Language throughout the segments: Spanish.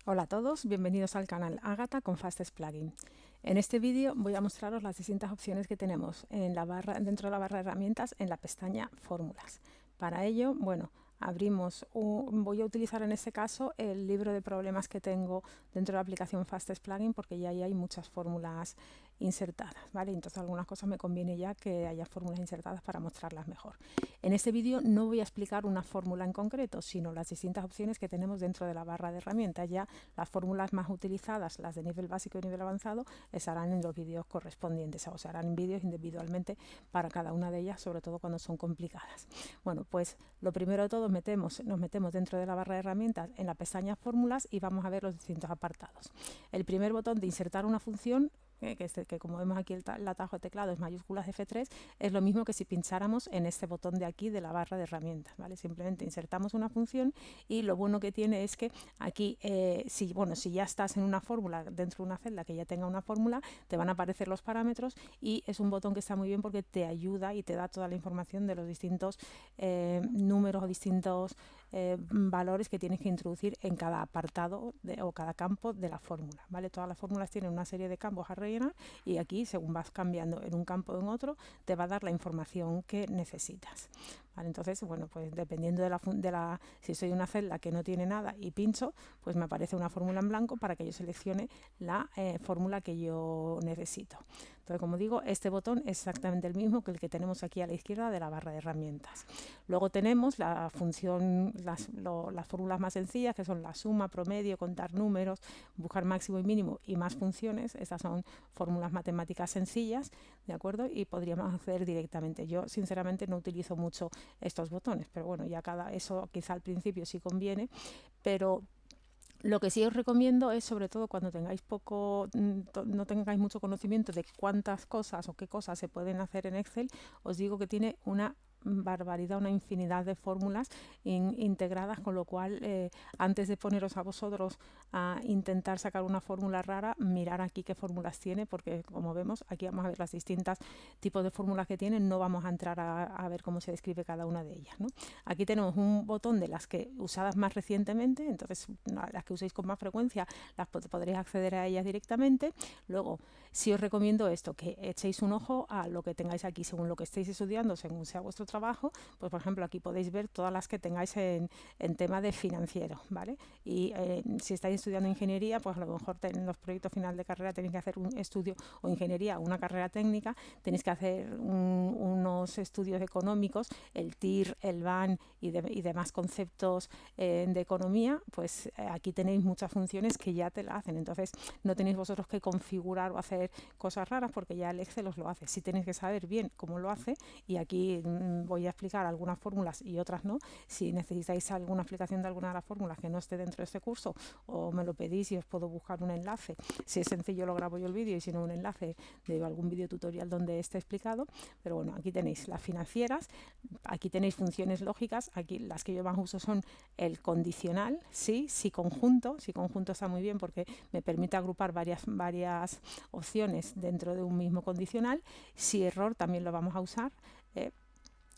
Hola a todos, bienvenidos al canal Ágata con Fastest Plugin. En este vídeo voy a mostraros las distintas opciones que tenemos en la barra, dentro de la barra de herramientas en la pestaña Fórmulas. Para ello, voy a utilizar en este caso el libro de problemas que tengo dentro de la aplicación Fastest Plugin porque ya ahí hay muchas fórmulas insertadas, ¿vale? Entonces algunas cosas me conviene ya que haya fórmulas insertadas para mostrarlas mejor. En este vídeo no voy a explicar una fórmula en concreto, sino las distintas opciones que tenemos dentro de la barra de herramientas. Ya las fórmulas más utilizadas, las de nivel básico y nivel avanzado, estarán en los vídeos correspondientes, o se harán en vídeos individualmente para cada una de ellas, sobre todo cuando son complicadas. Bueno, pues lo primero de todo nos metemos dentro de la barra de herramientas en la pestaña Fórmulas y vamos a ver los distintos apartados. El primer botón de insertar una función, que como vemos aquí el atajo de teclado es mayúsculas F3, es lo mismo que si pincháramos en este botón de aquí de la barra de herramientas, ¿vale? Simplemente insertamos una función y lo bueno que tiene es que aquí, si ya estás en una fórmula, dentro de una celda que ya tenga una fórmula, te van a aparecer los parámetros y es un botón que está muy bien porque te ayuda y te da toda la información de los distintos números o distintos valores que tienes que introducir en cada apartado o cada campo de la fórmula, ¿vale? Todas las fórmulas tienen una serie de campos a rellenar y aquí, según vas cambiando en un campo o en otro, te va a dar la información que necesitas, ¿vale? Entonces, bueno, pues dependiendo si soy una celda que no tiene nada y pincho, pues me aparece una fórmula en blanco para que yo seleccione la fórmula que yo necesito. Entonces, como digo, este botón es exactamente el mismo que el que tenemos aquí a la izquierda de la barra de herramientas. Luego tenemos la función, las fórmulas más sencillas, que son la suma, promedio, contar números, buscar máximo y mínimo y más funciones. Estas son fórmulas matemáticas sencillas, ¿de acuerdo? Y podríamos hacer directamente. Yo, sinceramente, no utilizo mucho estos botones, pero bueno, eso quizá al principio sí conviene, pero lo que sí os recomiendo es, sobre todo cuando no tengáis mucho conocimiento de cuántas cosas o qué cosas se pueden hacer en Excel, os digo que tiene una barbaridad, una infinidad de fórmulas integradas, con lo cual antes de poneros a vosotros a intentar sacar una fórmula rara, mirar aquí qué fórmulas tiene, porque como vemos aquí vamos a ver las distintas tipos de fórmulas que tienen, no vamos a entrar a ver cómo se describe cada una de ellas, ¿no? Aquí tenemos un botón de las que usadas más recientemente, entonces las que uséis con más frecuencia podréis acceder a ellas directamente. Luego, sí os recomiendo esto, que echéis un ojo a lo que tengáis aquí según lo que estéis estudiando, según sea vuestro trabajo. Pues por ejemplo aquí podéis ver todas las que tengáis en tema de financiero, ¿vale? Y si estáis estudiando ingeniería, pues a lo mejor en los proyectos final de carrera tenéis que hacer un estudio, o ingeniería, una carrera técnica, tenéis que hacer unos estudios económicos, el TIR, el BAN y demás conceptos de economía. Pues aquí tenéis muchas funciones que ya te la hacen, entonces no tenéis vosotros que configurar o hacer cosas raras porque ya el Excel os lo hace. Sí tenéis que saber bien cómo lo hace, y aquí voy a explicar algunas fórmulas y otras no. Si necesitáis alguna explicación de alguna de las fórmulas que no esté dentro de este curso, o me lo pedís y os puedo buscar un enlace. Si es sencillo lo grabo yo el vídeo, y si no, un enlace de algún vídeo tutorial donde esté explicado. Pero bueno, aquí tenéis las financieras, aquí tenéis funciones lógicas. Aquí las que yo más uso son el condicional, sí conjunto. Sí conjunto está muy bien porque me permite agrupar varias opciones dentro de un mismo condicional. Si error también lo vamos a usar,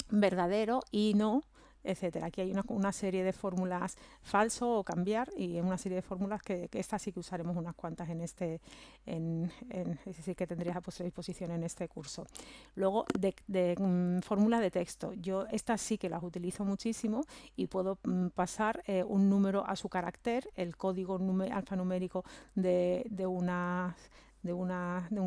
verdadero y no, etcétera. Aquí hay una serie de fórmulas, falso o cambiar, y una serie de fórmulas que estas sí que usaremos unas cuantas es decir, que tendréis a vuestra disposición en este curso. Luego, fórmulas de texto. Yo estas sí que las utilizo muchísimo y puedo pasar un número a su carácter, el código alfanumérico de un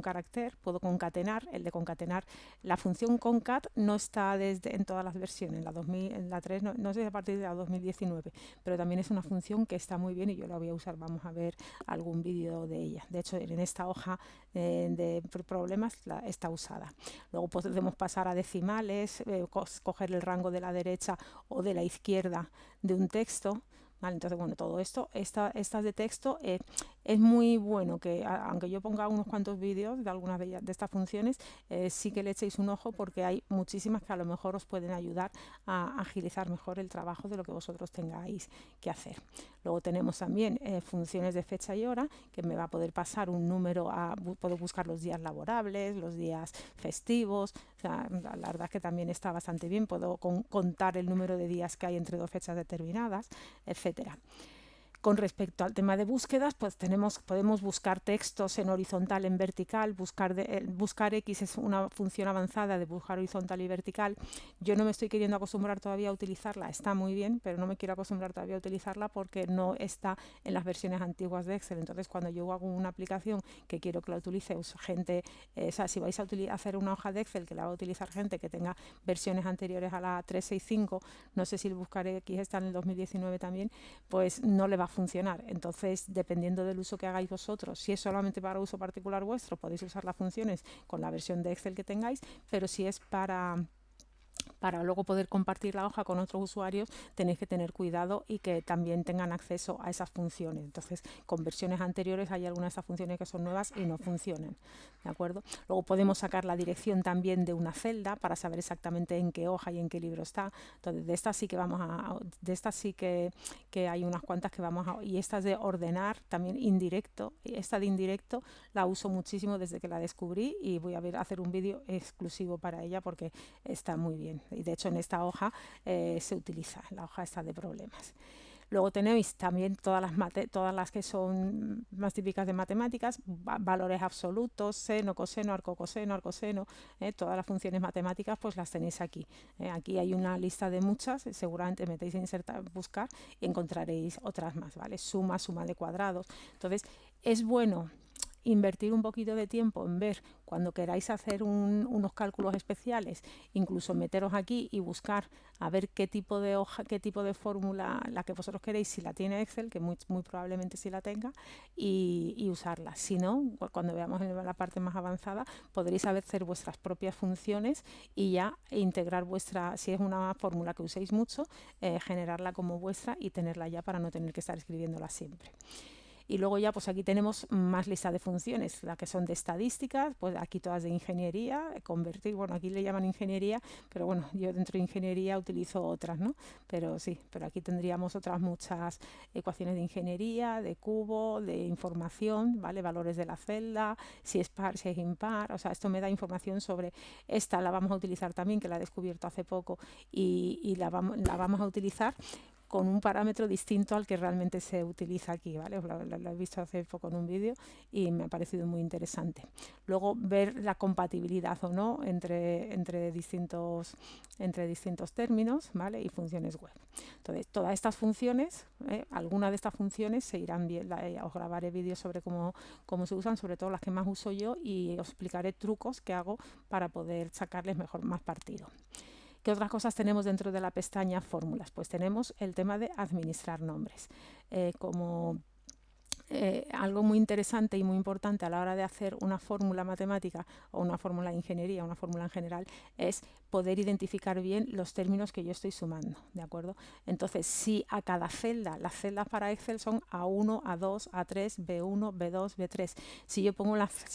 carácter. Puedo concatenar. El de concatenar, la función concat no está en todas las versiones, en la 3 no sé, a partir de la 2019, pero también es una función que está muy bien y yo la voy a usar. Vamos a ver algún vídeo de ella. De hecho, en esta hoja de problemas está usada. Luego podemos pasar a decimales, coger el rango de la derecha o de la izquierda de un texto, ¿vale? Entonces, bueno, todo esto, estas de texto, es muy bueno que, aunque yo ponga unos cuantos vídeos de algunas de estas funciones, sí que le echéis un ojo, porque hay muchísimas que a lo mejor os pueden ayudar a agilizar mejor el trabajo de lo que vosotros tengáis que hacer. Luego tenemos también funciones de fecha y hora, que me va a poder pasar un número puedo buscar los días laborables, los días festivos. O sea, la verdad es que también está bastante bien. Puedo contar el número de días que hay entre dos fechas determinadas, etcétera. Con respecto al tema de búsquedas, pues podemos buscar textos en horizontal, en vertical. Buscar X es una función avanzada de buscar horizontal y vertical. Yo no me estoy queriendo acostumbrar todavía a utilizarla, está muy bien, pero no me quiero acostumbrar todavía a utilizarla porque no está en las versiones antiguas de Excel. Entonces, cuando yo hago una aplicación que quiero que la utilice gente, o sea, si vais a hacer una hoja de Excel que la va a utilizar gente que tenga versiones anteriores a la 365, no sé si el Buscar X está en el 2019 también, pues no le va a funcionar. Entonces, dependiendo del uso que hagáis vosotros, si es solamente para uso particular vuestro, podéis usar las funciones con la versión de Excel que tengáis, pero si es para luego poder compartir la hoja con otros usuarios, tenéis que tener cuidado y que también tengan acceso a esas funciones. Entonces, con versiones anteriores hay algunas de esas funciones que son nuevas y no funcionan, ¿de acuerdo? Luego podemos sacar la dirección también de una celda para saber exactamente en qué hoja y en qué libro está. Entonces, de estas sí que hay unas cuantas que y estas de ordenar también indirecto. Esta de indirecto la uso muchísimo desde que la descubrí y voy a hacer un vídeo exclusivo para ella porque está muy bien. Y de hecho en esta hoja se utiliza, la hoja está de problemas. Luego tenéis también todas las que son más típicas de matemáticas, valores absolutos, seno, coseno, arcoseno, todas las funciones matemáticas pues las tenéis aquí. Aquí hay una lista de muchas, seguramente metéis en insertar, buscar y encontraréis otras más, ¿vale? Suma de cuadrados. Entonces es bueno invertir un poquito de tiempo en ver cuando queráis hacer unos cálculos especiales, incluso meteros aquí y buscar a ver qué tipo de hoja, qué tipo de fórmula, la que vosotros queréis, si la tiene Excel, que muy probablemente sí la tenga, y usarla. Si no, cuando veamos en la parte más avanzada, podréis hacer vuestras propias funciones y ya integrar si es una fórmula que uséis mucho, generarla como vuestra y tenerla ya para no tener que estar escribiéndola siempre. Y luego ya pues aquí tenemos más lista de funciones, las que son de estadísticas, pues aquí todas de ingeniería, convertir, bueno, aquí le llaman ingeniería, pero bueno, yo dentro de ingeniería utilizo otras, ¿no? Pero sí, pero aquí tendríamos otras muchas ecuaciones de ingeniería, de cubo, de información, ¿vale? Valores de la celda, si es par, si es impar, o sea, esto me da información sobre esta, la vamos a utilizar también, que la he descubierto hace poco y la vamos a utilizar con un parámetro distinto al que realmente se utiliza aquí, ¿vale? Lo he visto hace poco en un vídeo y me ha parecido muy interesante. Luego ver la compatibilidad o no entre distintos términos, ¿vale? Y funciones web. Entonces, todas estas funciones, algunas de estas funciones se irán bien. Os grabaré vídeos sobre cómo se usan, sobre todo las que más uso yo, y os explicaré trucos que hago para poder sacarles más partido. ¿Qué otras cosas tenemos dentro de la pestaña fórmulas? Pues tenemos el tema de administrar nombres. Algo muy interesante y muy importante a la hora de hacer una fórmula matemática o una fórmula de ingeniería, una fórmula en general, es poder identificar bien los términos que yo estoy sumando, ¿de acuerdo? Entonces, si a cada celda, las celdas para Excel son A1, A2, A3, B1, B2, B3. Si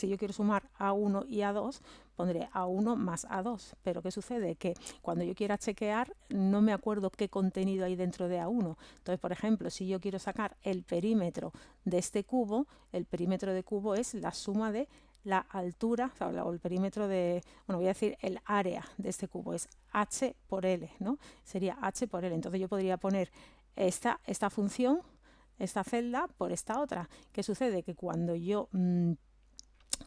yo quiero sumar A1 y A2, pondré A1 más A2. Pero ¿qué sucede? Que cuando yo quiera chequear, no me acuerdo qué contenido hay dentro de A1. Entonces, por ejemplo, si yo quiero sacar el perímetro de este cubo, el perímetro de cubo es la suma de la altura, o el perímetro voy a decir el área de este cubo, es H por L, ¿no? Sería H por L. Entonces yo podría poner esta función, esta celda, por esta otra. ¿Qué sucede? Que cuando yo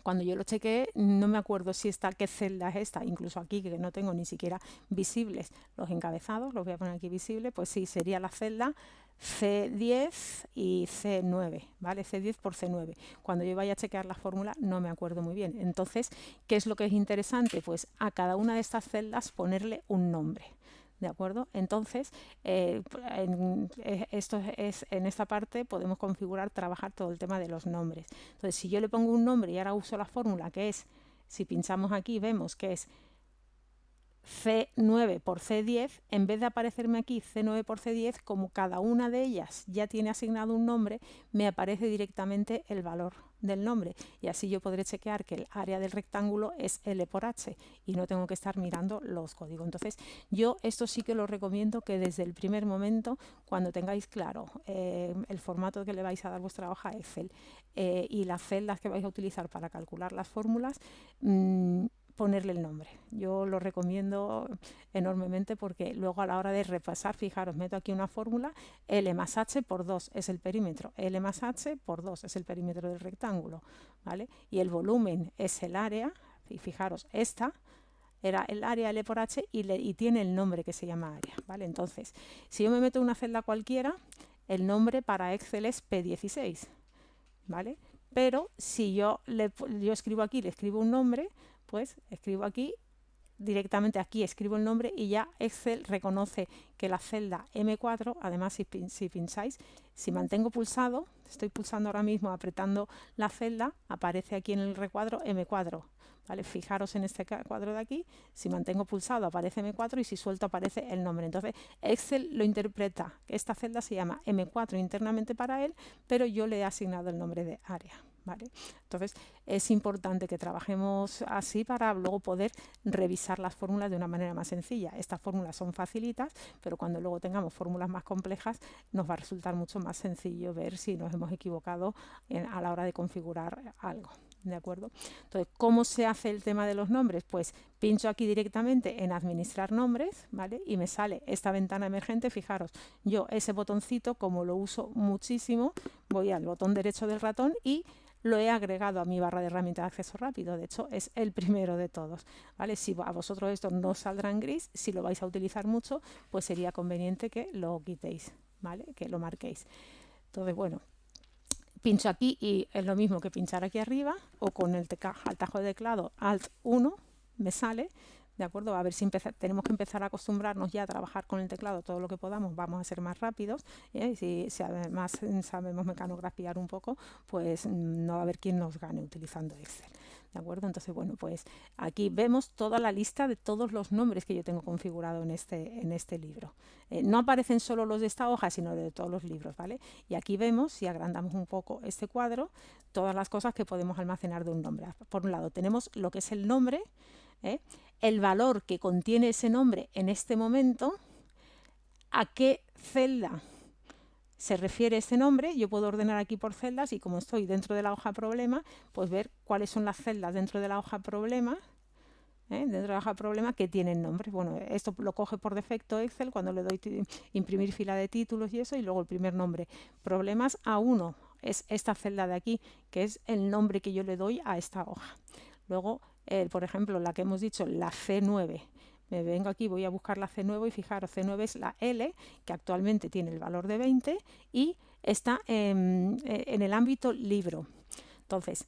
lo chequeé, no me acuerdo qué celda es esta, incluso aquí que no tengo ni siquiera visibles los encabezados, los voy a poner aquí visibles, pues sí, sería la celda C10 y C9, ¿vale? C10 por C9. Cuando yo vaya a chequear la fórmula no me acuerdo muy bien. Entonces, ¿qué es lo que es interesante? Pues a cada una de estas celdas ponerle un nombre. ¿De acuerdo? Entonces, en esta parte podemos configurar, trabajar todo el tema de los nombres. Entonces, si yo le pongo un nombre y ahora uso la fórmula que es, si pinchamos aquí vemos que es C9 por C10, en vez de aparecerme aquí C9 por C10, como cada una de ellas ya tiene asignado un nombre, me aparece directamente el valor del nombre y así yo podré chequear que el área del rectángulo es L por H y no tengo que estar mirando los códigos. Entonces yo esto sí que lo recomiendo que desde el primer momento, cuando tengáis claro el formato que le vais a dar vuestra hoja Excel y las celdas que vais a utilizar para calcular las fórmulas, ponerle el nombre. Yo lo recomiendo enormemente porque luego a la hora de repasar, fijaros, meto aquí una fórmula, L más H por 2 es el perímetro, L más H por 2 es el perímetro del rectángulo, ¿vale? Y el volumen es el área, y fijaros, esta era el área L por H y tiene el nombre que se llama área, ¿vale? Entonces, si yo me meto una celda cualquiera, el nombre para Excel es P16, ¿vale? Pero si yo escribo aquí, le escribo un nombre, pues escribo aquí, directamente aquí escribo el nombre y ya Excel reconoce que la celda M4, además si pincháis, si mantengo pulsado, estoy pulsando ahora mismo, apretando la celda, aparece aquí en el recuadro M4. ¿Vale? Fijaros en este cuadro de aquí, si mantengo pulsado aparece M4 y si suelto aparece el nombre. Entonces Excel lo interpreta, esta celda se llama M4 internamente para él, pero yo le he asignado el nombre de área. ¿Vale? Entonces es importante que trabajemos así para luego poder revisar las fórmulas de una manera más sencilla. Estas fórmulas son facilitas, pero cuando luego tengamos fórmulas más complejas nos va a resultar mucho más sencillo ver si nos hemos equivocado a la hora de configurar algo. ¿De acuerdo? Entonces, ¿cómo se hace el tema de los nombres? Pues pincho aquí directamente en administrar nombres, ¿vale? Y me sale esta ventana emergente. Fijaros, yo ese botoncito, como lo uso muchísimo, voy al botón derecho del ratón y lo he agregado a mi barra de herramientas de acceso rápido. De hecho, es el primero de todos, ¿vale? Si a vosotros esto no saldrá en gris, si lo vais a utilizar mucho, pues sería conveniente que lo quitéis, ¿vale? Que lo marquéis. Entonces, bueno, pincho aquí y es lo mismo que pinchar aquí arriba, o con el tajo de teclado Alt 1 me sale, ¿de acuerdo? A ver si tenemos que empezar a acostumbrarnos ya a trabajar con el teclado todo lo que podamos, vamos a ser más rápidos, y si además sabemos mecanografiar un poco, pues no va a haber quien nos gane utilizando Excel. ¿De acuerdo? Entonces, bueno, pues aquí vemos toda la lista de todos los nombres que yo tengo configurado en este libro. No aparecen solo los de esta hoja, sino de todos los libros, ¿vale? Y aquí vemos, si agrandamos un poco este cuadro, todas las cosas que podemos almacenar de un nombre. Por un lado, tenemos lo que es el nombre, el valor que contiene ese nombre en este momento, a qué celda se refiere este nombre. Yo puedo ordenar aquí por celdas y como estoy dentro de la hoja problema, pues ver cuáles son las celdas dentro de la hoja problema, dentro de la hoja problema que tienen nombres. Bueno, esto lo coge por defecto Excel cuando le doy imprimir fila de títulos y eso, y luego el primer nombre, problemas A1, es esta celda de aquí, que es el nombre que yo le doy a esta hoja. Luego, por ejemplo, la que hemos dicho, la C9. Me vengo aquí, voy a buscar la C9 y fijaros, C9 es la L, que actualmente tiene el valor de 20 y está en el ámbito libro. Entonces,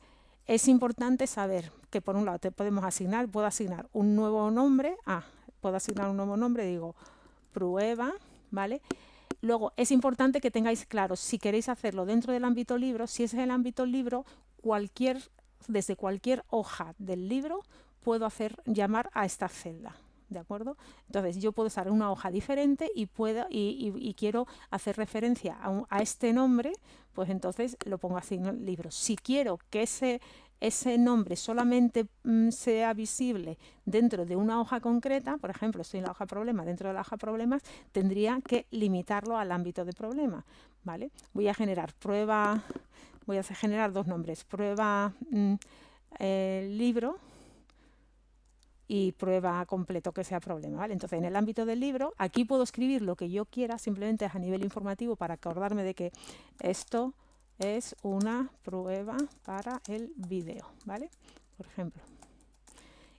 es importante saber que por un lado puedo asignar un nuevo nombre, digo prueba, ¿vale? Luego, es importante que tengáis claro, si queréis hacerlo dentro del ámbito libro, si es el ámbito libro, desde cualquier hoja del libro puedo llamar a esta celda. ¿De acuerdo? Entonces yo puedo estar en una hoja diferente y quiero hacer referencia a este nombre, pues entonces lo pongo así en el libro. Si quiero que ese nombre solamente sea visible dentro de una hoja concreta, por ejemplo, estoy en la hoja problema, dentro de la hoja problemas, tendría que limitarlo al ámbito de problema, ¿vale? Voy a generar dos nombres, prueba libro y prueba completo que sea problema, ¿vale? Entonces, en el ámbito del libro, aquí puedo escribir lo que yo quiera, simplemente es a nivel informativo para acordarme de que esto es una prueba para el vídeo, ¿vale? Por ejemplo.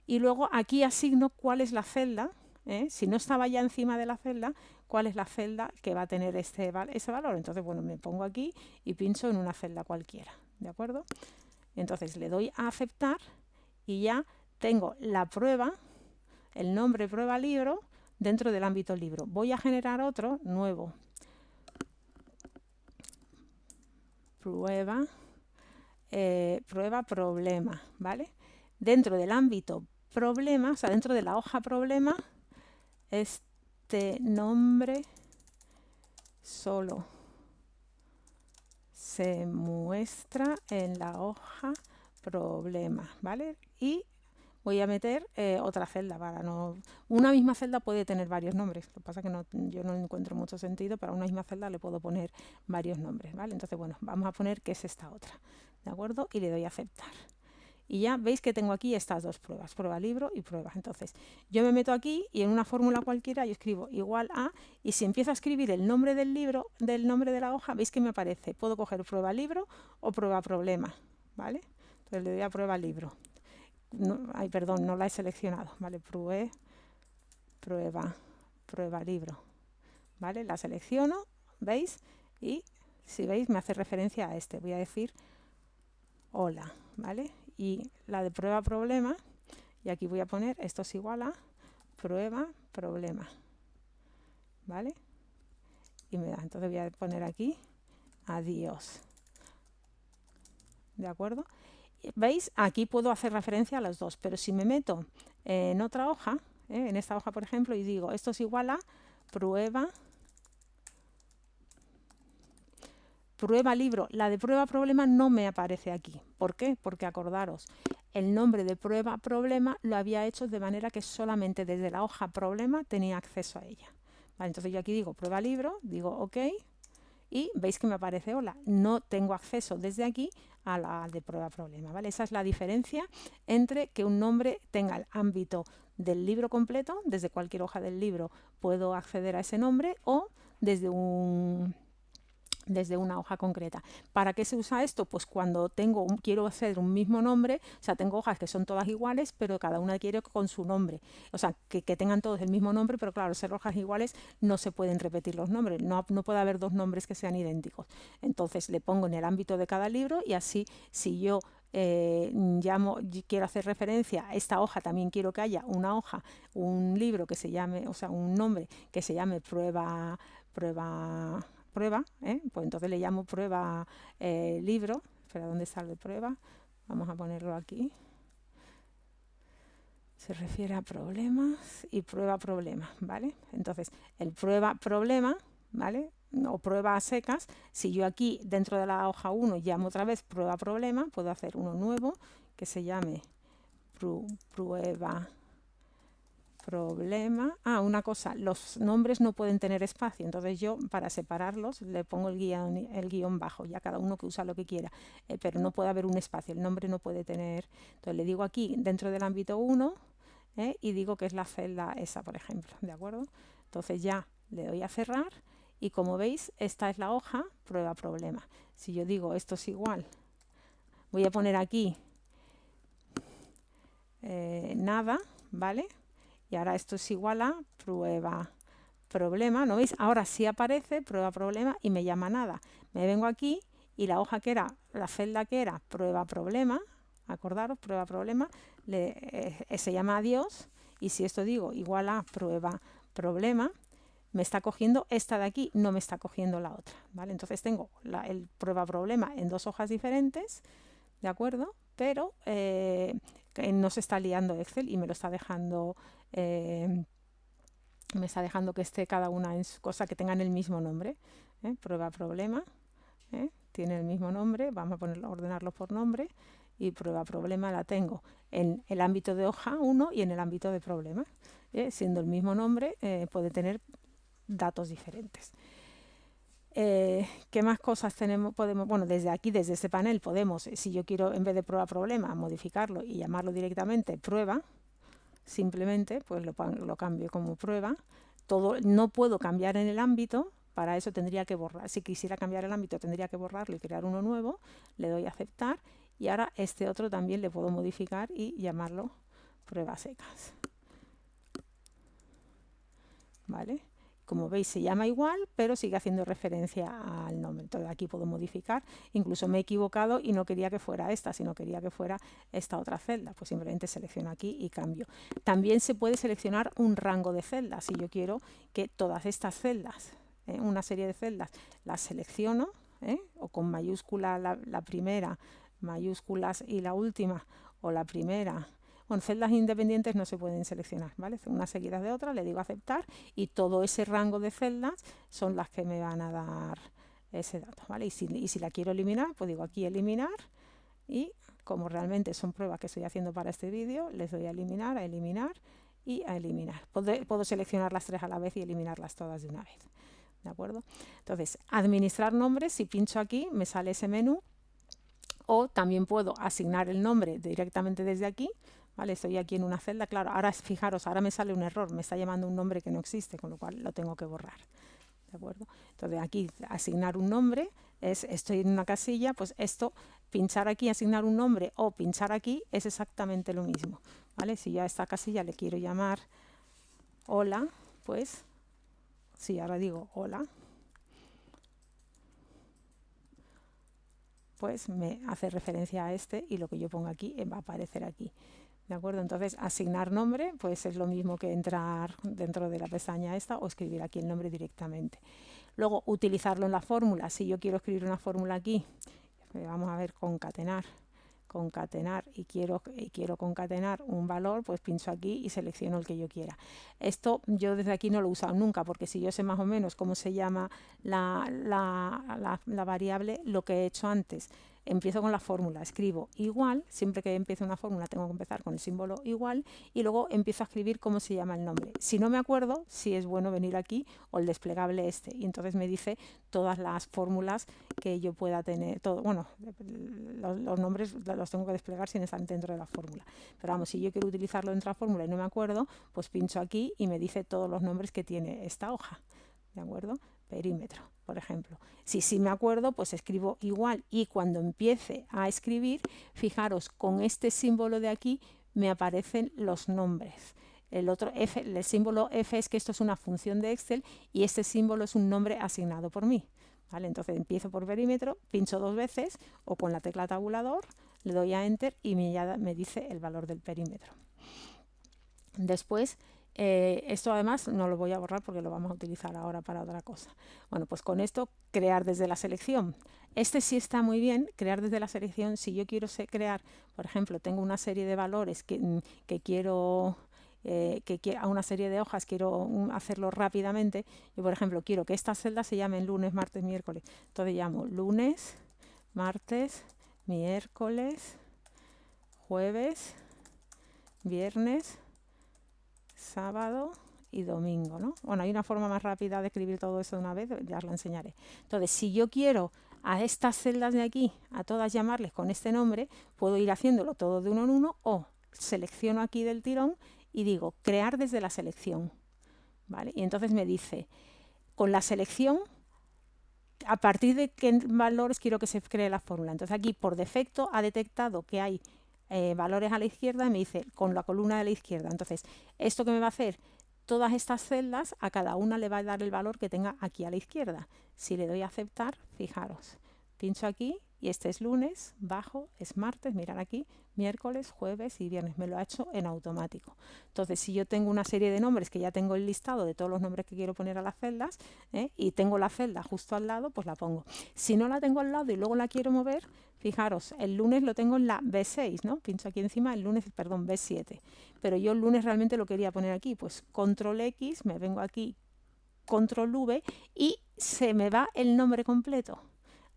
Y luego aquí asigno cuál es la celda, si no estaba ya encima de la celda, cuál es la celda que va a tener ese valor. Entonces, bueno, me pongo aquí y pincho en una celda cualquiera, ¿de acuerdo? Entonces, le doy a aceptar y ya tengo la prueba, el nombre prueba libro, dentro del ámbito libro. Voy a generar otro nuevo. Prueba problema, ¿vale? Dentro del ámbito problema, o sea, dentro de la hoja problema, este nombre solo se muestra en la hoja problema, ¿vale? Y voy a meter otra celda para no... Una misma celda puede tener varios nombres, lo que pasa es que yo no encuentro mucho sentido, pero a una misma celda le puedo poner varios nombres, ¿vale? Entonces, bueno, vamos a poner que es esta otra, ¿de acuerdo? Y le doy a aceptar. y ya veis que tengo aquí estas dos pruebas, prueba libro y prueba. Entonces yo me meto aquí y en una fórmula cualquiera yo escribo igual a, y si empiezo a escribir el nombre del libro, del nombre de la hoja, veis que me aparece, puedo coger prueba libro o prueba problema, ¿vale? Entonces le doy a prueba libro. No, ay, perdón, no la he seleccionado, ¿vale? Prueba libro, ¿vale? La selecciono, ¿veis? Y si veis me hace referencia a este, voy a decir hola, ¿vale? Y la de prueba problema, y aquí voy a poner esto es igual a prueba problema, ¿vale? Y me da, entonces voy a poner aquí adiós, ¿de acuerdo? ¿Veis? Aquí puedo hacer referencia a los dos, pero si me meto en otra hoja, en esta hoja por ejemplo, y digo esto es igual a prueba libro, la de prueba problema no me aparece aquí. ¿Por qué? Porque acordaros, el nombre de prueba problema lo había hecho de manera que solamente desde la hoja problema tenía acceso a ella. Vale, entonces yo aquí digo prueba libro, digo OK, y veis que me aparece hola. No tengo acceso desde aquí a la de prueba problema, ¿vale? Esa es la diferencia entre que un nombre tenga el ámbito del libro completo, desde cualquier hoja del libro puedo acceder a ese nombre, o desde una hoja concreta. ¿Para qué se usa esto? Pues cuando quiero hacer un mismo nombre, o sea, tengo hojas que son todas iguales, pero cada una quiere con su nombre. O sea, que tengan todos el mismo nombre, pero claro, ser hojas iguales no se pueden repetir los nombres. No puede haber dos nombres que sean idénticos. Entonces le pongo en el ámbito de cada libro y así, si yo quiero hacer referencia a esta hoja, también quiero que haya una hoja, un libro que se llame, o sea, un nombre que se llame prueba, pues entonces le llamo prueba libro. Espera, ¿dónde sale prueba? Vamos a ponerlo aquí. Se refiere a problemas y prueba problema, ¿vale? Entonces, el prueba problema, ¿vale? O prueba a secas, si yo aquí dentro de la hoja 1 llamo otra vez prueba problema, puedo hacer uno nuevo que se llame prueba problema. Una cosa, los nombres no pueden tener espacio, entonces yo para separarlos le pongo el guión bajo, ya cada uno que usa lo que quiera, pero no puede haber un espacio, el nombre no puede tener. Entonces le digo aquí dentro del ámbito 1 y digo que es la celda esa, por ejemplo, ¿de acuerdo? Entonces ya le doy a cerrar y como veis esta es la hoja prueba problema. Si yo digo esto es igual, voy a poner aquí nada, ¿vale? Y ahora esto es igual a prueba problema, ¿no veis? Ahora sí aparece prueba problema y me llama nada. Me vengo aquí y la hoja que era, la celda que era prueba problema, acordaros, prueba problema, se llama adiós, y si esto digo igual a prueba problema, me está cogiendo esta de aquí, no me está cogiendo la otra, ¿vale? Entonces tengo el prueba problema en dos hojas diferentes, ¿de acuerdo? Pero no se está liando Excel y me lo está dejando que esté cada una en su cosa, que tengan el mismo nombre. Prueba problema, tiene el mismo nombre, vamos a ordenarlo por nombre, y prueba problema la tengo en el ámbito de hoja 1 y en el ámbito de problema. Siendo el mismo nombre, puede tener datos diferentes. ¿Qué más cosas tenemos? Bueno, desde aquí, desde este panel, podemos, si yo quiero en vez de prueba problema, modificarlo y llamarlo directamente prueba, simplemente pues lo cambio como prueba. No puedo cambiar en el ámbito, para eso tendría que borrar. Si quisiera cambiar el ámbito tendría que borrarlo y crear uno nuevo, le doy a aceptar y ahora este otro también le puedo modificar y llamarlo prueba secas, ¿vale? Como veis se llama igual, pero sigue haciendo referencia al nombre. Entonces aquí puedo modificar, incluso me he equivocado y no quería que fuera esta, sino quería que fuera esta otra celda. Pues simplemente selecciono aquí y cambio. También se puede seleccionar un rango de celdas. Si yo quiero que todas estas celdas, una serie de celdas, las selecciono, o con mayúscula la primera, mayúsculas y la última, o la primera. Bueno, celdas independientes no se pueden seleccionar, ¿vale? Unas seguidas de otras, le digo aceptar y todo ese rango de celdas son las que me van a dar ese dato, ¿vale? Y si la quiero eliminar, pues digo aquí eliminar y como realmente son pruebas que estoy haciendo para este vídeo, les doy a eliminar y a eliminar. Puedo seleccionar las tres a la vez y eliminarlas todas de una vez, ¿de acuerdo? Entonces, administrar nombres, si pincho aquí me sale ese menú. O también puedo asignar el nombre directamente desde aquí, ¿vale? Estoy aquí en una celda, claro, ahora fijaros, ahora me sale un error, me está llamando un nombre que no existe, con lo cual lo tengo que borrar, ¿de acuerdo? Entonces aquí asignar un nombre, estoy en una casilla, pues esto, pinchar aquí, asignar un nombre o pinchar aquí es exactamente lo mismo, ¿vale? Si yo a esta casilla le quiero llamar hola, pues si ahora digo hola, pues me hace referencia a este y lo que yo pongo aquí va a aparecer aquí. ¿De acuerdo? Entonces, asignar nombre, pues es lo mismo que entrar dentro de la pestaña esta o escribir aquí el nombre directamente. Luego, utilizarlo en la fórmula. Si yo quiero escribir una fórmula aquí, vamos a ver, concatenar y quiero concatenar un valor, pues pincho aquí y selecciono el que yo quiera. Esto yo desde aquí no lo he usado nunca, porque si yo sé más o menos cómo se llama la variable, lo que he hecho antes, empiezo con la fórmula, escribo igual, siempre que empiece una fórmula tengo que empezar con el símbolo igual y luego empiezo a escribir cómo se llama el nombre. Si no me acuerdo, sí es bueno venir aquí o el desplegable este y entonces me dice todas las fórmulas que yo pueda tener, todo, bueno, los nombres los tengo que desplegar sin estar dentro de la fórmula. Pero vamos, si yo quiero utilizarlo dentro de la fórmula y no me acuerdo, pues pincho aquí y me dice todos los nombres que tiene esta hoja, ¿de acuerdo? Perímetro, por ejemplo. Si sí me acuerdo, pues escribo igual y cuando empiece a escribir, fijaros, con este símbolo de aquí me aparecen los nombres. El otro F, el símbolo F es que esto es una función de Excel y este símbolo es un nombre asignado por mí. ¿Vale? Entonces empiezo por perímetro, pincho 2 veces o con la tecla tabulador, le doy a Enter y ya me dice el valor del perímetro. Después, esto además no lo voy a borrar porque lo vamos a utilizar ahora para otra cosa. Bueno, pues con esto, crear desde la selección. Este sí está muy bien, crear desde la selección. Si yo quiero crear, por ejemplo, tengo una serie de valores que quiero... a una serie de hojas quiero hacerlo rápidamente. Yo, por ejemplo, quiero que estas celdas se llamen lunes, martes, miércoles. Entonces llamo lunes, martes, miércoles, jueves, viernes, sábado y domingo, ¿no? Bueno, hay una forma más rápida de escribir todo eso de una vez, ya os la enseñaré. Entonces, si yo quiero a estas celdas de aquí, a todas llamarles con este nombre, puedo ir haciéndolo todo de uno en uno o selecciono aquí del tirón y digo crear desde la selección, ¿vale? Y entonces me dice, con la selección, a partir de qué valores quiero que se cree la fórmula. Entonces aquí por defecto ha detectado que hay valores a la izquierda y me dice con la columna de la izquierda. Entonces, ¿esto que me va a hacer? Todas estas celdas, a cada una le va a dar el valor que tenga aquí a la izquierda. Si le doy a aceptar, fijaros, pincho aquí y este es lunes, bajo, es martes, mirad aquí, miércoles, jueves y viernes. Me lo ha hecho en automático. Entonces, si yo tengo una serie de nombres que ya tengo el listado de todos los nombres que quiero poner a las celdas y tengo la celda justo al lado, pues la pongo. Si no la tengo al lado y luego la quiero mover, fijaros, el lunes lo tengo en la B6, ¿no? Pincho aquí encima, el lunes, perdón, B7. Pero yo el lunes realmente lo quería poner aquí, pues control X, me vengo aquí, control V y se me va el nombre completo.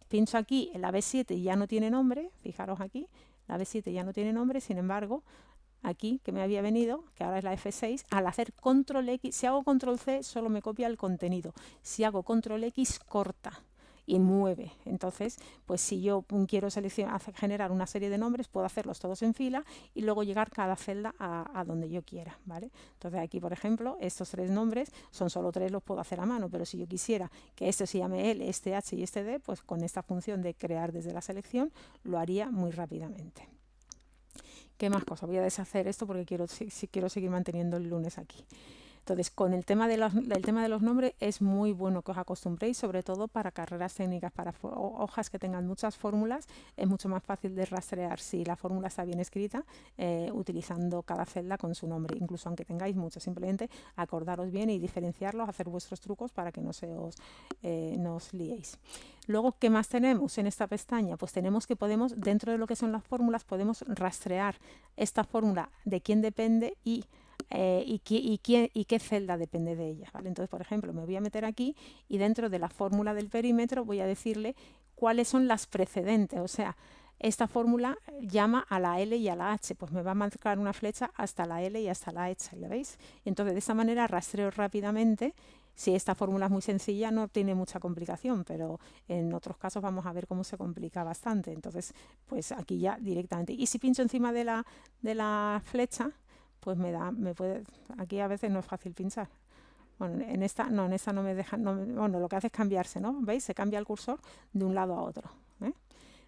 Pincho aquí en la B7 y ya no tiene nombre, fijaros aquí, la B7 ya no tiene nombre, sin embargo, aquí que me había venido, que ahora es la F6, al hacer control X, si hago control C solo me copia el contenido, si hago control X corta y mueve. Entonces, pues si yo quiero generar una serie de nombres, puedo hacerlos todos en fila y luego llegar cada celda a donde yo quiera, ¿vale? Entonces aquí, por ejemplo, estos 3 nombres son solo 3, los puedo hacer a mano, pero si yo quisiera que este se llame L, este H y este D, pues con esta función de crear desde la selección lo haría muy rápidamente. ¿Qué más cosas? Voy a deshacer esto porque quiero seguir manteniendo el lunes aquí. Entonces, con el tema de los nombres es muy bueno que os acostumbréis, sobre todo para carreras técnicas, para hojas que tengan muchas fórmulas, es mucho más fácil de rastrear si la fórmula está bien escrita, utilizando cada celda con su nombre, incluso aunque tengáis muchos, simplemente acordaros bien y diferenciarlos, hacer vuestros trucos para que no os liéis. Luego, ¿qué más tenemos en esta pestaña? Pues tenemos que dentro de lo que son las fórmulas, podemos rastrear esta fórmula de quién depende y qué celda depende de ella, ¿vale? Entonces, por ejemplo, me voy a meter aquí y dentro de la fórmula del perímetro voy a decirle cuáles son las precedentes, o sea, esta fórmula llama a la L y a la H, pues me va a marcar una flecha hasta la L y hasta la H, ¿lo veis? Entonces, de esta manera rastreo rápidamente Si esta fórmula es muy sencilla, no tiene mucha complicación, pero en otros casos vamos a ver cómo se complica bastante. Entonces, pues aquí ya directamente. Y si pincho encima de la flecha, pues me puede, aquí a veces no es fácil pinchar. Bueno, en esta no me deja, bueno, lo que hace es cambiarse, ¿no? ¿Veis? Se cambia el cursor de un lado a otro, ¿eh?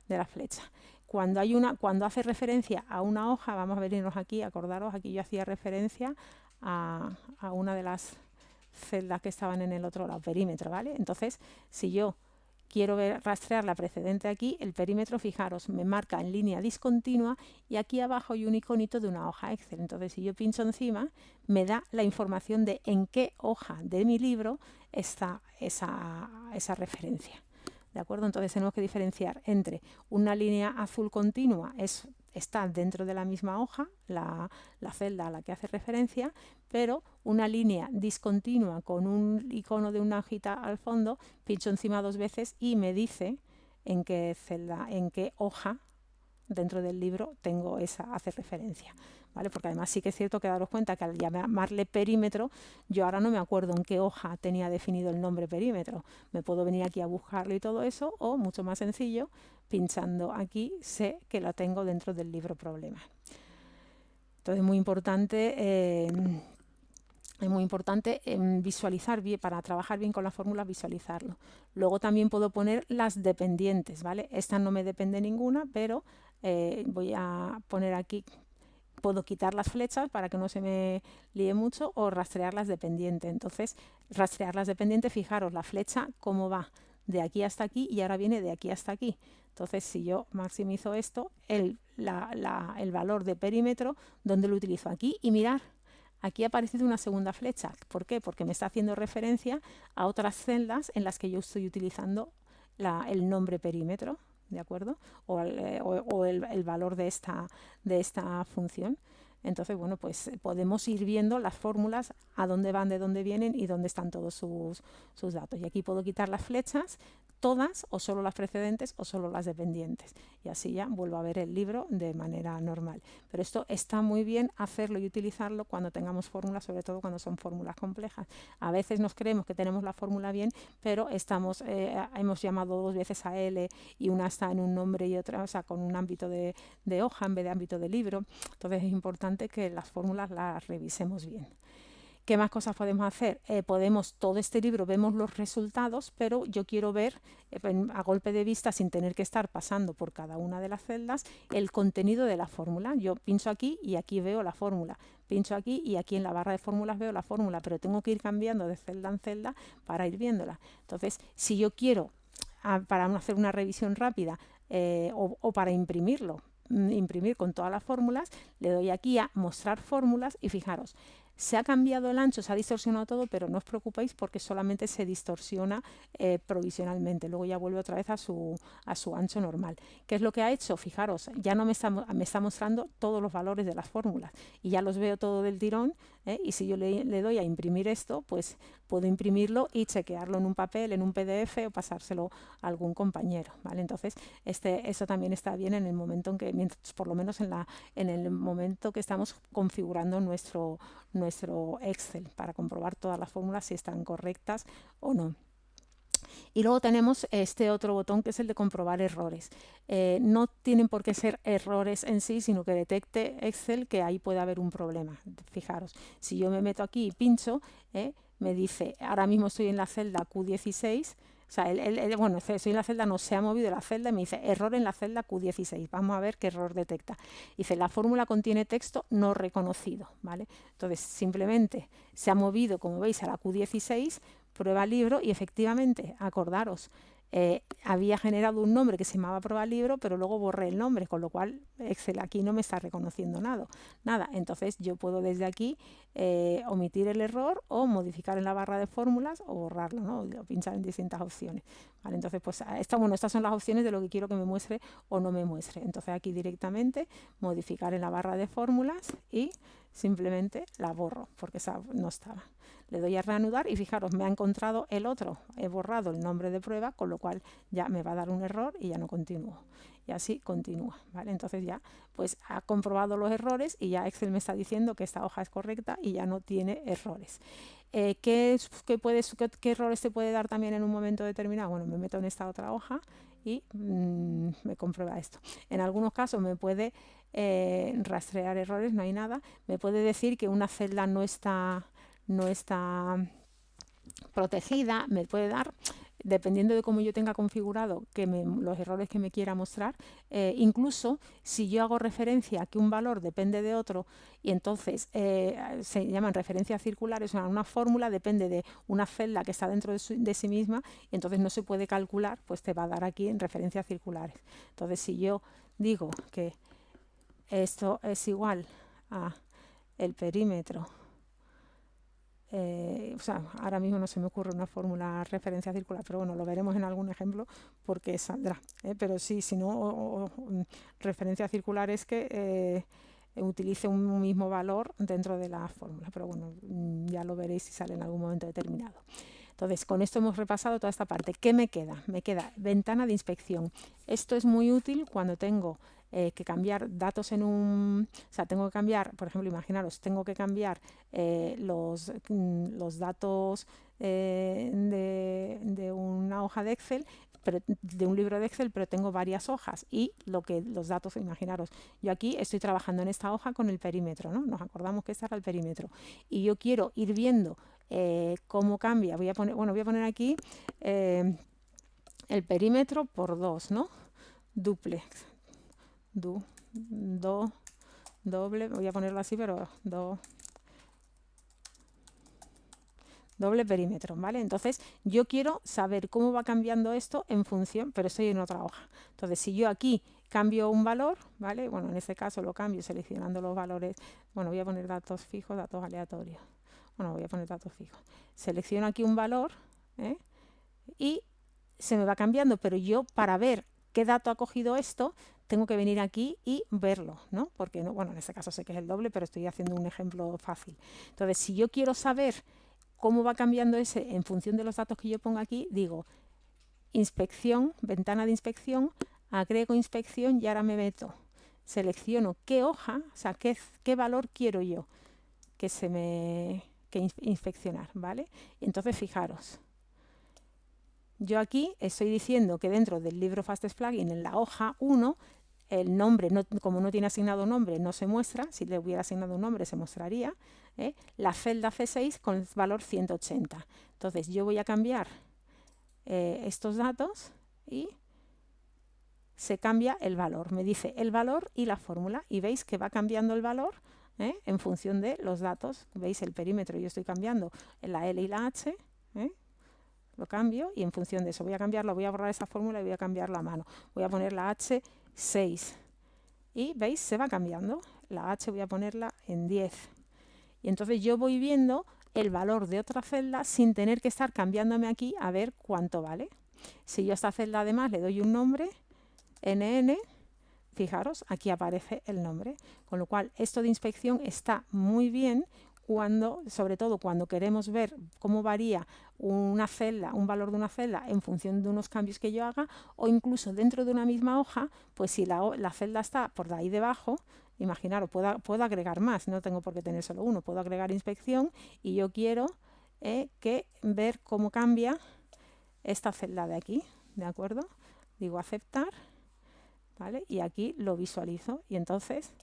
De la flecha. Cuando hace referencia a una hoja, vamos a venirnos aquí, acordaros, aquí yo hacía referencia a una de las celdas que estaban en el otro lado, perímetro, ¿vale? Entonces, si yo quiero rastrear la precedente aquí, el perímetro, fijaros, me marca en línea discontinua y aquí abajo hay un iconito de una hoja Excel. Entonces, si yo pincho encima, me da la información de en qué hoja de mi libro está esa referencia. ¿De acuerdo? Entonces tenemos que diferenciar entre una línea azul continua, está dentro de la misma hoja, la celda a la que hace referencia, pero una línea discontinua con un icono de una hojita al fondo, pincho encima 2 veces y me dice en qué celda, en qué hoja dentro del libro hace referencia, ¿vale? Porque además sí que es cierto que daros cuenta que al llamarle perímetro, yo ahora no me acuerdo en qué hoja tenía definido el nombre perímetro. Me puedo venir aquí a buscarlo y todo eso, o mucho más sencillo, pinchando aquí sé que lo tengo dentro del libro problema. Entonces es muy importante visualizar bien, para trabajar bien con la fórmula, visualizarlo. Luego también puedo poner las dependientes, ¿vale? Esta no me depende ninguna, pero voy a poner aquí, puedo quitar las flechas para que no se me líe mucho, o rastrear las dependientes. Entonces, rastrear las dependientes, fijaros la flecha cómo va de aquí hasta aquí y ahora viene de aquí hasta aquí. Entonces, si yo maximizo esto, el valor de perímetro, ¿dónde lo utilizo? Aquí, y mirar, aquí ha aparecido una segunda flecha. ¿Por qué? Porque me está haciendo referencia a otras celdas en las que yo estoy utilizando el nombre perímetro, ¿de acuerdo? O el valor de esta función. Entonces, bueno, pues podemos ir viendo las fórmulas, a dónde van, de dónde vienen y dónde están todos sus datos. Y aquí puedo quitar las flechas, todas, o solo las precedentes, o solo las dependientes. Y así ya vuelvo a ver el libro de manera normal. Pero esto está muy bien hacerlo y utilizarlo cuando tengamos fórmulas, sobre todo cuando son fórmulas complejas. A veces nos creemos que tenemos la fórmula bien, pero hemos llamado 2 veces a L y una está en un nombre y otra, o sea, con un ámbito de hoja en vez de ámbito de libro. Entonces es importante que las fórmulas las revisemos bien. ¿Qué más cosas podemos hacer? Todo este libro vemos los resultados, pero yo quiero ver a golpe de vista, sin tener que estar pasando por cada una de las celdas, el contenido de la fórmula. Yo pincho aquí y aquí veo la fórmula. Pincho aquí y aquí en la barra de fórmulas veo la fórmula, pero tengo que ir cambiando de celda en celda para ir viéndola. Entonces, si yo quiero, para hacer una revisión rápida o para imprimir con todas las fórmulas, le doy aquí a mostrar fórmulas y fijaros, se ha cambiado el ancho, se ha distorsionado todo, pero no os preocupéis porque solamente se distorsiona provisionalmente. Luego ya vuelve otra vez a su ancho normal. ¿Qué es lo que ha hecho? Fijaros, ya no me está mostrando todos los valores de las fórmulas y ya los veo todo del tirón, y si yo le doy a imprimir esto, pues puedo imprimirlo y chequearlo en un papel, en un PDF o pasárselo a algún compañero, ¿vale? Entonces, eso también está bien en el momento en que, por lo menos en el momento que estamos configurando nuestro Excel, para comprobar todas las fórmulas si están correctas o no. Y luego tenemos este otro botón que es el de comprobar errores. No tienen por qué ser errores en sí, sino que detecte Excel que ahí puede haber un problema. Fijaros, si yo me meto aquí y pincho, me dice, ahora mismo estoy en la celda Q16, o sea, bueno, estoy en la celda, no se ha movido la celda y me dice error en la celda Q16. Vamos a ver qué error detecta. Dice, la fórmula contiene texto no reconocido, ¿vale? Entonces, simplemente se ha movido, como veis, a la Q16, prueba libro, y efectivamente, acordaros, había generado un nombre que se llamaba prueba libro, pero luego borré el nombre, con lo cual Excel aquí no me está reconociendo nada. Entonces yo puedo desde aquí omitir el error o modificar en la barra de fórmulas o borrarlo, ¿no? O pinchar en distintas opciones, ¿vale? Entonces, pues estas son las opciones de lo que quiero que me muestre o no me muestre. Entonces aquí directamente modificar en la barra de fórmulas y simplemente la borro porque esa no estaba. le doy a reanudar y fijaros, me ha encontrado el otro, he borrado el nombre de prueba, con lo cual ya me va a dar un error y ya no continúo. Y así continúa, ¿vale? Entonces ya pues ha comprobado los errores y ya Excel me está diciendo que esta hoja es correcta y ya no tiene errores. ¿Qué errores se puede dar también en un momento determinado? Bueno, me meto en esta otra hoja y me comprueba esto. En algunos casos me puede rastrear errores, no hay nada. Me puede decir que una celda no está protegida, me puede dar, dependiendo de cómo yo tenga configurado los errores que me quiera mostrar, incluso si yo hago referencia a que un valor depende de otro y entonces se llaman referencias circulares, o sea, una fórmula depende de una celda que está dentro de sí misma y entonces no se puede calcular, pues te va a dar aquí en referencias circulares. Entonces si yo digo que esto es igual a el perímetro, o sea, ahora mismo no se me ocurre una fórmula referencia circular, pero bueno, lo veremos en algún ejemplo porque saldrá. Pero sí, si no, referencia circular es que utilice un mismo valor dentro de la fórmula, pero bueno, ya lo veréis si sale en algún momento determinado. Entonces, con esto hemos repasado toda esta parte. ¿Qué me queda? Me queda ventana de inspección. Esto es muy útil cuando tengo que cambiar datos en un... O sea, tengo que cambiar, por ejemplo, imaginaros, tengo que cambiar los datos de una hoja de Excel, pero, de un libro de Excel, pero tengo varias hojas y los datos, imaginaros, yo aquí estoy trabajando en esta hoja con el perímetro, ¿no? Nos acordamos que este era el perímetro y yo quiero ir viendo cómo cambia. Voy a poner aquí el perímetro por 2, ¿no? Duplex, doble, voy a ponerlo así, pero doble perímetro, ¿vale? Entonces yo quiero saber cómo va cambiando esto en función, pero estoy en otra hoja. Entonces si yo aquí cambio un valor, ¿vale? Bueno, en este caso lo cambio seleccionando los valores. Bueno, voy a poner datos fijos, datos aleatorios. Bueno, voy a poner datos fijos. Selecciono aquí un valor y se me va cambiando, pero yo para ver qué dato ha cogido esto, tengo que venir aquí y verlo, ¿no? Porque, no, bueno, en este caso sé que es el doble, pero estoy haciendo un ejemplo fácil. Entonces, si yo quiero saber cómo va cambiando ese en función de los datos que yo pongo aquí, digo, inspección, ventana de inspección, agrego inspección y ahora me meto. Selecciono qué hoja, o sea, qué valor quiero yo que inspeccionar, ¿vale? Entonces, fijaros, yo aquí estoy diciendo que dentro del libro Fastest Plugin, en la hoja 1, el nombre, como no tiene asignado nombre, no se muestra. Si le hubiera asignado un nombre, se mostraría. La celda C6 con el valor 180. Entonces, yo voy a cambiar estos datos y se cambia el valor. Me dice el valor y la fórmula. Y veis que va cambiando el valor en función de los datos. Veis el perímetro, yo estoy cambiando la L y la H. Lo cambio y en función de eso voy a cambiarlo, voy a borrar esta fórmula y voy a cambiar la mano. Voy a poner la H6 y veis, se va cambiando. La H voy a ponerla en 10. Y entonces yo voy viendo el valor de otra celda sin tener que estar cambiándome aquí a ver cuánto vale. Si yo a esta celda además le doy un nombre, NN, fijaros, aquí aparece el nombre. Con lo cual, esto de inspección está muy bien sobre todo cuando queremos ver cómo varía una celda, un valor de una celda en función de unos cambios que yo haga, o incluso dentro de una misma hoja, pues si la celda está por ahí debajo, imaginaros, puedo agregar más, no tengo por qué tener solo uno, puedo agregar inspección y yo quiero ver cómo cambia esta celda de aquí, ¿de acuerdo? Digo aceptar, ¿vale? Y aquí lo visualizo y entonces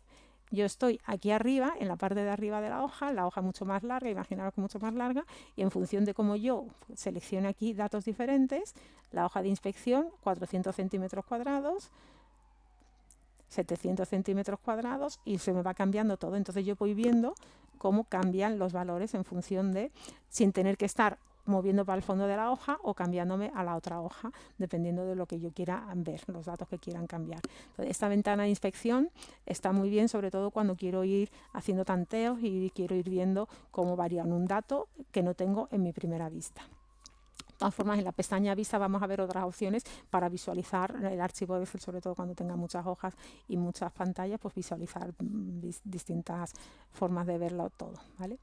yo estoy aquí arriba, en la parte de arriba de la hoja mucho más larga, imaginaros que mucho más larga, y en función de cómo yo seleccione aquí datos diferentes, la hoja de inspección, 400 centímetros cuadrados, 700 centímetros cuadrados, y se me va cambiando todo. Entonces yo voy viendo cómo cambian los valores en función de, sin tener que estar moviendo para el fondo de la hoja o cambiándome a la otra hoja, dependiendo de lo que yo quiera ver, los datos que quieran cambiar. Entonces, esta ventana de inspección está muy bien, sobre todo cuando quiero ir haciendo tanteos y quiero ir viendo cómo varía un dato que no tengo en mi primera vista. De todas formas, en la pestaña vista vamos a ver otras opciones para visualizar el archivo de Excel, sobre todo cuando tenga muchas hojas y muchas pantallas, pues visualizar distintas formas de verlo todo, ¿vale?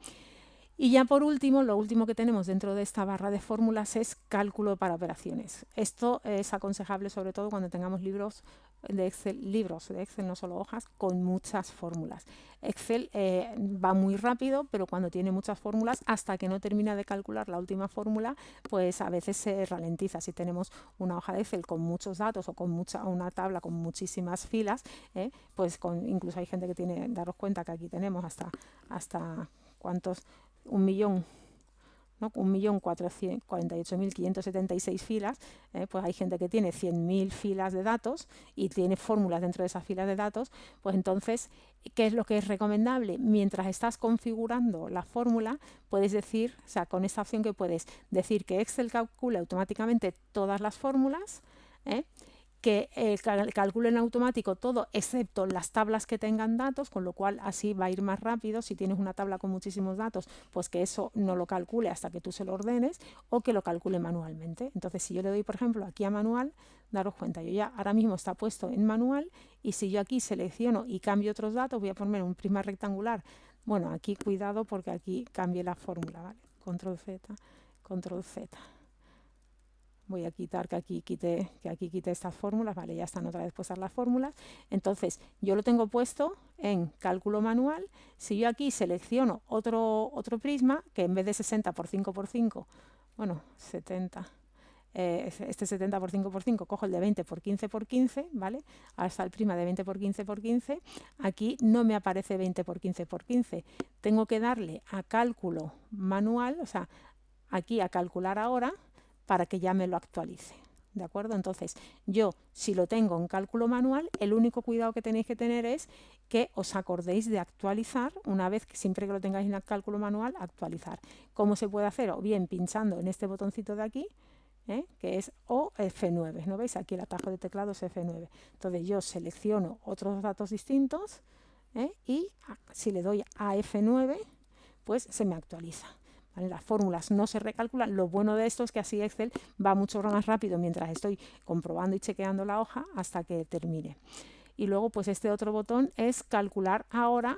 Y ya por último, lo último que tenemos dentro de esta barra de fórmulas es cálculo para operaciones. Esto es aconsejable sobre todo cuando tengamos libros de Excel, no solo hojas, con muchas fórmulas. Excel va muy rápido, pero cuando tiene muchas fórmulas, hasta que no termina de calcular la última fórmula, pues a veces se ralentiza. Si tenemos una hoja de Excel con muchos datos o con una tabla con muchísimas filas, pues incluso hay gente que tiene, daros cuenta que aquí tenemos hasta ¿cuántos? 1.000.000, ¿no? 1.448.576 filas, pues hay gente que tiene 100.000 filas de datos y tiene fórmulas dentro de esas filas de datos. Pues entonces, ¿qué es lo que es recomendable? Mientras estás configurando la fórmula, puedes decir, o sea, con esta opción que puedes decir que Excel calcule automáticamente todas las fórmulas, que calcule en automático todo excepto las tablas que tengan datos, con lo cual así va a ir más rápido. Si tienes una tabla con muchísimos datos, pues que eso no lo calcule hasta que tú se lo ordenes, o que lo calcule manualmente. Entonces, si yo le doy, por ejemplo, aquí a manual, daros cuenta, yo ya ahora mismo está puesto en manual, y si yo aquí selecciono y cambio otros datos, voy a poner un prisma rectangular. Bueno, aquí cuidado porque aquí cambie la fórmula, ¿vale? Control Z, Control Z. Voy a quitar que aquí quite estas fórmulas, vale, ya están otra vez puestas las fórmulas. Entonces, yo lo tengo puesto en cálculo manual. Si yo aquí selecciono otro prisma, que en vez de 60 por 5 por 5, bueno, 70, este 70 por 5 por 5, cojo el de 20 por 15 por 15, ¿vale? Ahora está el prisma de 20 por 15 por 15. Aquí no me aparece 20 por 15 por 15. Tengo que darle a cálculo manual, o sea, aquí a calcular ahora, para que ya me lo actualice, ¿de acuerdo? Entonces, yo, si lo tengo en cálculo manual, el único cuidado que tenéis que tener es que os acordéis de actualizar, una vez que siempre que lo tengáis en el cálculo manual, actualizar. ¿Cómo se puede hacer? O bien pinchando en este botoncito de aquí, que es o F9, ¿no veis? Aquí el atajo de teclado es F9. Entonces, yo selecciono otros datos distintos, y si le doy a F9, pues se me actualiza. Las fórmulas no se recalculan. Lo bueno de esto es que así Excel va mucho más rápido mientras estoy comprobando y chequeando la hoja hasta que termine. Y luego, pues este otro botón es calcular ahora,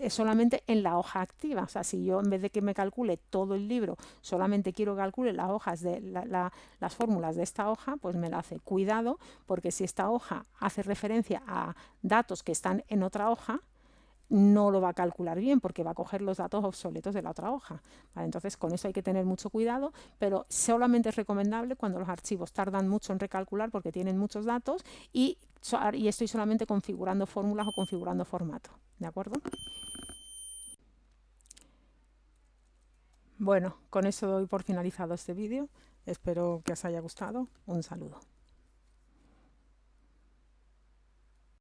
solamente en la hoja activa. O sea, si yo en vez de que me calcule todo el libro, solamente quiero que calcule las hojas de las fórmulas de esta hoja, pues me lo hace. Cuidado, porque si esta hoja hace referencia a datos que están en otra hoja, no lo va a calcular bien porque va a coger los datos obsoletos de la otra hoja, ¿vale? Entonces, con eso hay que tener mucho cuidado, pero solamente es recomendable cuando los archivos tardan mucho en recalcular porque tienen muchos datos y estoy solamente configurando fórmulas o configurando formato, ¿de acuerdo? Bueno, con eso doy por finalizado este vídeo. Espero que os haya gustado. Un saludo.